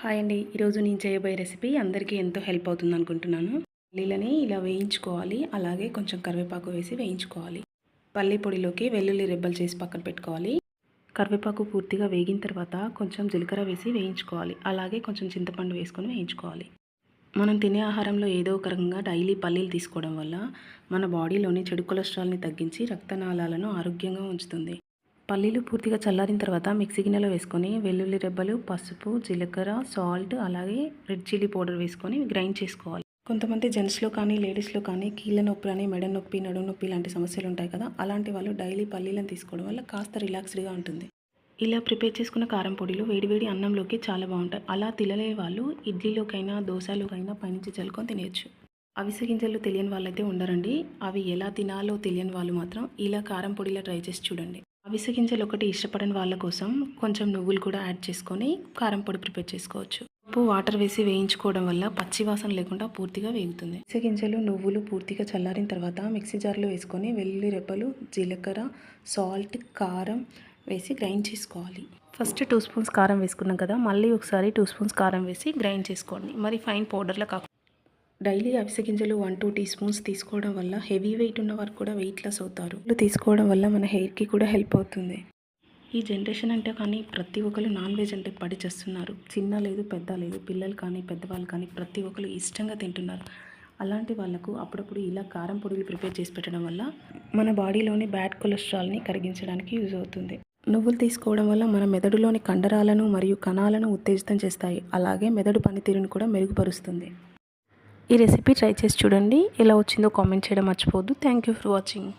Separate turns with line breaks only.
Hi అండి. ఈరోజు నేను చేయబోయే రెసిపీ అందరికీ ఎంతో హెల్ప్ అవుతుంది అనుకుంటున్నాను. పల్లీలని ఇలా వేయించుకోవాలి. అలాగే కొంచెం కరివేపాకు వేసి వేయించుకోవాలి. పల్లీ పొడిలోకి వెల్లుల్లి రెబ్బలు చేసి పక్కన పెట్టుకోవాలి. కరివేపాకు పూర్తిగా వేగిన తర్వాత కొంచెం జీలకర్ర వేసి వేయించుకోవాలి. అలాగే కొంచెం చింతపండు వేసుకొని వేయించుకోవాలి. మనం తినే ఆహారంలో ఏదో ఒక రకంగా డైలీ పల్లీలు తీసుకోవడం వల్ల మన బాడీలోని చెడు కొలెస్ట్రాల్ని తగ్గించి రక్తనాళాలను ఆరోగ్యంగా ఉంచుతుంది. పల్లీలు పూర్తిగా చల్లారిన తర్వాత మిక్సీ గిన్నెలో వేసుకొని వెల్లుల్లి రెబ్బలు, పసుపు, జీలకర్ర, సాల్ట్ అలాగే రెడ్ చిల్లీ పౌడర్ వేసుకొని గ్రైండ్ చేసుకోవాలి. కొంతమంది జెంట్స్లో కానీ లేడీస్లో కానీ కీళ్ళ నొప్పి అని, మెడ నొప్పి, నడుము నొప్పి లాంటి సమస్యలు ఉంటాయి కదా, అలాంటి వాళ్ళు డైలీ పల్లీలను తీసుకోవడం వల్ల కాస్త రిలాక్స్డ్గా ఉంటుంది. ఇలా ప్రిపేర్ చేసుకున్న కారం పొడిలు వేడివేడి అన్నంలోకి చాలా బాగుంటాయి. అలా తినలే వాళ్ళు ఇడ్లీలోకైనా దోశలోకైనా పైనుంచి చల్లుకొని తినేయచ్చు. అవిసె గింజలు తెలియని వాళ్ళైతే ఉండరండి. అవి ఎలా తినాలో తెలియని వాళ్ళు మాత్రం ఇలా కారం పొడిలా ట్రై చేసి చూడండి. అవిసె గింజలు ఒకటి ఇష్టపడని వాళ్ళ కోసం కొంచెం నువ్వులు కూడా యాడ్ చేసుకొని కారం పొడి ప్రిపేర్ చేసుకోవచ్చు. ఉప్పు, వాటర్ వేసి వేయించుకోవడం వల్ల పచ్చి వాసన లేకుండా పూర్తిగా వేగుతుంది. అవిసె గింజలు, నువ్వులు పూర్తిగా చల్లారిన తర్వాత మిక్సీ జార్లో వేసుకొని వెల్లుల్లి రెబ్బలు, జీలకర్ర, సాల్ట్, కారం వేసి గ్రైండ్ చేసుకోవాలి. ఫస్ట్ 2 స్పూన్స్ కారం వేసుకున్నాం కదా, మళ్ళీ ఒకసారి 2 స్పూన్స్ కారం వేసి గ్రైండ్ చేసుకోండి. మరి ఫైన్ పౌడర్లా కాకుండా డైలీ అవిసె గింజలు 1-2 టీ స్పూన్స్ తీసుకోవడం వల్ల హెవీ వెయిట్ ఉన్న వారు కూడా వెయిట్ లాస్ అవుతారు. తీసుకోవడం వల్ల మన హెయిర్కి కూడా హెల్ప్ అవుతుంది. ఈ జనరేషన్ అంటే కానీ ప్రతి ఒక్కరు నాన్ వెజ్ అంటే పడి చేస్తున్నారు. చిన్న లేదు పెద్ద లేదు, పిల్లలు కానీ పెద్దవాళ్ళు కానీ ప్రతి ఒక్కరు ఇష్టంగా తింటున్నారు. అలాంటి వాళ్ళకు అప్పుడప్పుడు ఇలా కారం పొడులు ప్రిపేర్ చేసి పెట్టడం వల్ల మన బాడీలోని బ్యాడ్ కొలెస్ట్రాల్ని కరిగించడానికి యూజ్ అవుతుంది. నువ్వులు తీసుకోవడం వల్ల మన మెదడులోని కండరాలను మరియు కణాలను ఉత్తేజితం చేస్తాయి. అలాగే మెదడు పనితీరును కూడా మెరుగుపరుస్తుంది. ఈ రెసిపీ ట్రై చేసి చూడండి. ఎలా వచ్చిందో కామెంట్ చేయడం మర్చిపోవద్దు. Thank you for watching.